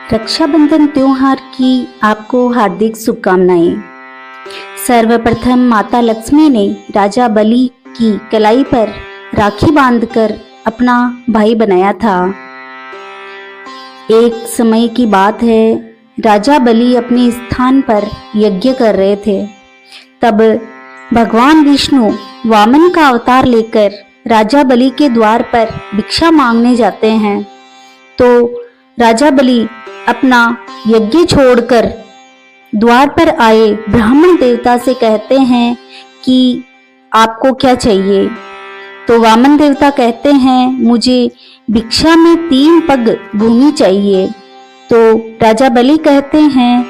रक्षाबंधन त्योहार की आपको हार्दिक शुभकामनाएं। सर्वप्रथम माता लक्ष्मी ने राजा बलि की कलाई पर राखी बांधकर अपना भाई बनाया था। एक समय की बात है, राजा बलि अपने स्थान पर यज्ञ कर रहे थे। तब भगवान विष्णु वामन का अवतार लेकर राजा बलि के द्वार पर भिक्षा मांगने जाते हैं। तो राजा बलि अपना यज्ञ छोड़कर द्वार पर आए ब्राह्मण देवता से कहते हैं कि आपको क्या चाहिए। तो वामन देवता कहते हैं, मुझे भिक्षा में 3 पग भूमि चाहिए। तो राजा बलि कहते हैं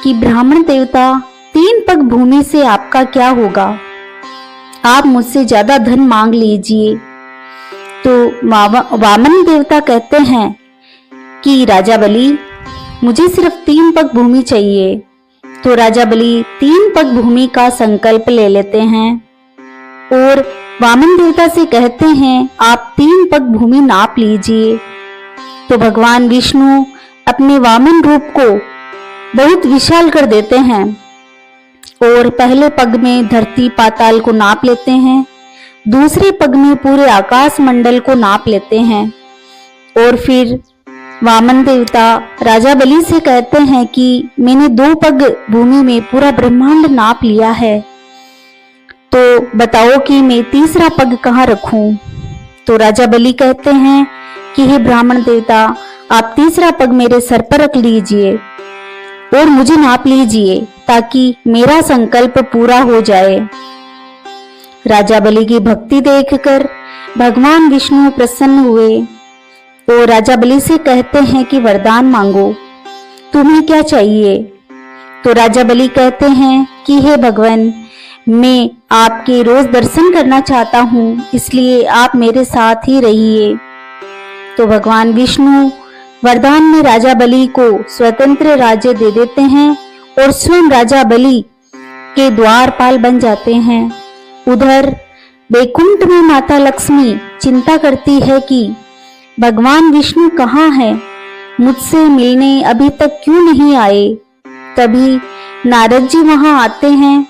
कि ब्राह्मण देवता, 3 पग भूमि से आपका क्या होगा, आप मुझसे ज्यादा धन मांग लीजिए। तो वामन देवता कहते हैं कि राजा बलि, मुझे सिर्फ 3 पग भूमि चाहिए। तो राजा बलि 3 पग भूमि का संकल्प ले लेते हैं और वामन देवता से कहते हैं, आप 3 पग भूमि नाप लीजिए। तो भगवान विष्णु अपने वामन रूप को बहुत विशाल कर देते हैं और पहले पग में धरती पाताल को नाप लेते हैं, दूसरे पग में पूरे आकाश मंडल को नाप लेते हैं और फिर वामन देवता राजा बलि से कहते हैं कि मैंने 2 पग भूमि में पूरा ब्रह्मांड नाप लिया है, तो बताओ कि मैं तीसरा पग कहाँ रखूं। तो राजा बलि कहते हैं कि हे ब्राह्मण देवता, आप तीसरा पग मेरे सर पर रख लीजिए और मुझे नाप लीजिए ताकि मेरा संकल्प पूरा हो जाए। राजा बलि की भक्ति देखकर भगवान विष्णु प्रसन्न हुए और राजा बलि से कहते हैं कि वरदान मांगो, तुम्हें क्या चाहिए। तो राजा बलि कहते हैं कि हे भगवान, मैं आपके रोज दर्शन करना चाहता हूँ, इसलिए आप मेरे साथ ही रहिए। तो भगवान विष्णु वरदान में राजा बलि को स्वतंत्र राज्य दे देते हैं और स्वयं राजा बलि के द्वारपाल बन जाते हैं। उधर वैकुंठ में माता लक्ष्मी चिंता करती है कि भगवान विष्णु कहाँ है, मुझसे मिलने अभी तक क्यों नहीं आए। तभी नारद जी वहां आते हैं।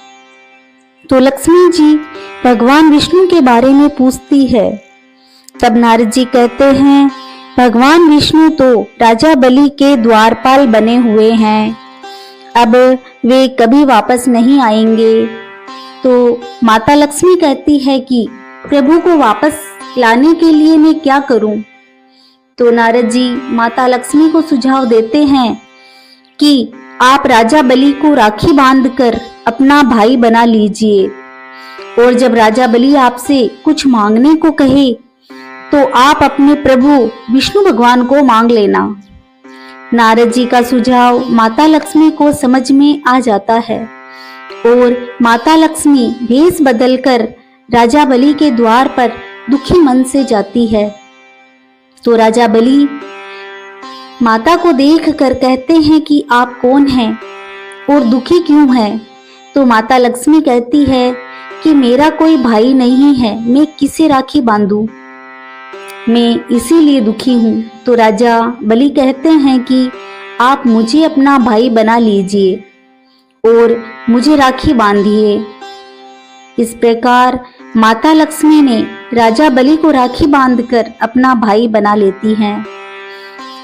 तो लक्ष्मी जी भगवान विष्णु के बारे में पूछती है। तब नारद जी कहते हैं, भगवान विष्णु तो राजा बलि के द्वारपाल बने हुए हैं, अब वे कभी वापस नहीं आएंगे। तो माता लक्ष्मी कहती है कि प्रभु को वापस लाने के लिए मैं क्या करूं। तो नारद जी माता लक्ष्मी को सुझाव देते हैं कि आप राजा बलि को राखी बांधकर अपना भाई बना लीजिए और जब राजा बलि आपसे कुछ मांगने को कहे तो आप अपने प्रभु विष्णु भगवान को मांग लेना। नारद जी का सुझाव माता लक्ष्मी को समझ में आ जाता है और माता लक्ष्मी भेष बदलकर राजा बलि के द्वार पर दुखी मन से जाती है। तो राजा बलि माता को देख कर कहते हैं कि आप कौन हैं और दुखी क्यों हैं। तो माता लक्ष्मी कहती है कि मेरा कोई भाई नहीं है, मैं किसे राखी बांधूं, मैं इसीलिए दुखी हूँ। तो राजा बलि कहते हैं कि आप मुझे अपना भाई बना लीजिए और मुझे राखी बांधिए। इस प्रकार माता लक्ष्मी ने राजा बलि को राखी बांधकर अपना भाई बना लेती हैं।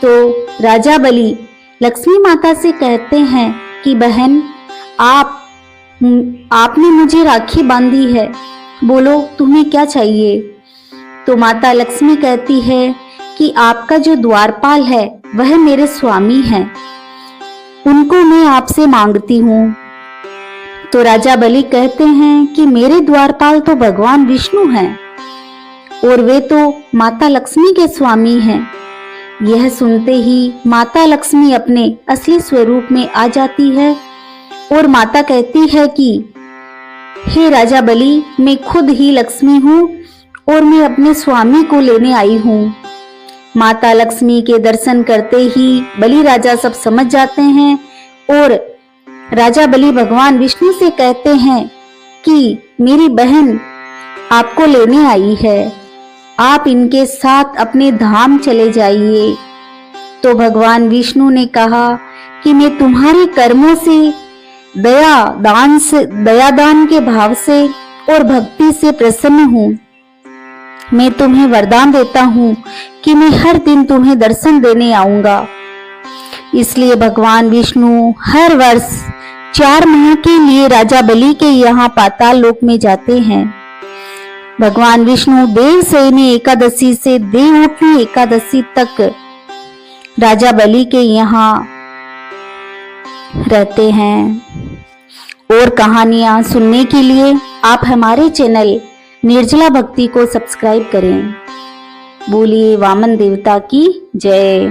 तो राजा बलि लक्ष्मी माता से कहते हैं कि बहन, आपने मुझे राखी बांधी है, बोलो तुम्हें क्या चाहिए। तो माता लक्ष्मी कहती है कि आपका जो द्वारपाल है वह मेरे स्वामी हैं, उनको मैं आपसे मांगती हूँ। तो राजा बलि कहते हैं कि मेरे द्वारपाल तो भगवान विष्णु हैं और वे तो माता लक्ष्मी के स्वामी हैं। यह सुनते ही माता लक्ष्मी अपने असली स्वरूप में आ जाती है और माता कहती है कि हे राजा बलि, मैं खुद ही लक्ष्मी हूँ और मैं अपने स्वामी को लेने आई हूँ। माता लक्ष्मी के दर्शन करते ही बलि राजा सब समझ जाते हैं और राजा बलि भगवान विष्णु से कहते हैं कि मेरी बहन आपको लेने आई है, आप इनके साथ अपने धाम चले जाइए। तो भगवान विष्णु ने कहा कि मैं तुम्हारे कर्मों से दया दान के भाव से और भक्ति से प्रसन्न हूँ। मैं तुम्हें वरदान देता हूँ कि मैं हर दिन तुम्हें दर्शन देने आऊंगा। इसलिए भगवान विष्णु हर वर्ष 4 माह के लिए राजा बलि के यहाँ पाताल लोक में जाते हैं। भगवान विष्णु देवशयनी एकादशी से देवउठनी एकादशी तक राजा बलि के यहाँ रहते हैं। और कहानियां सुनने के लिए आप हमारे चैनल निर्जला भक्ति को सब्सक्राइब करें। बोलिए वामन देवता की जय।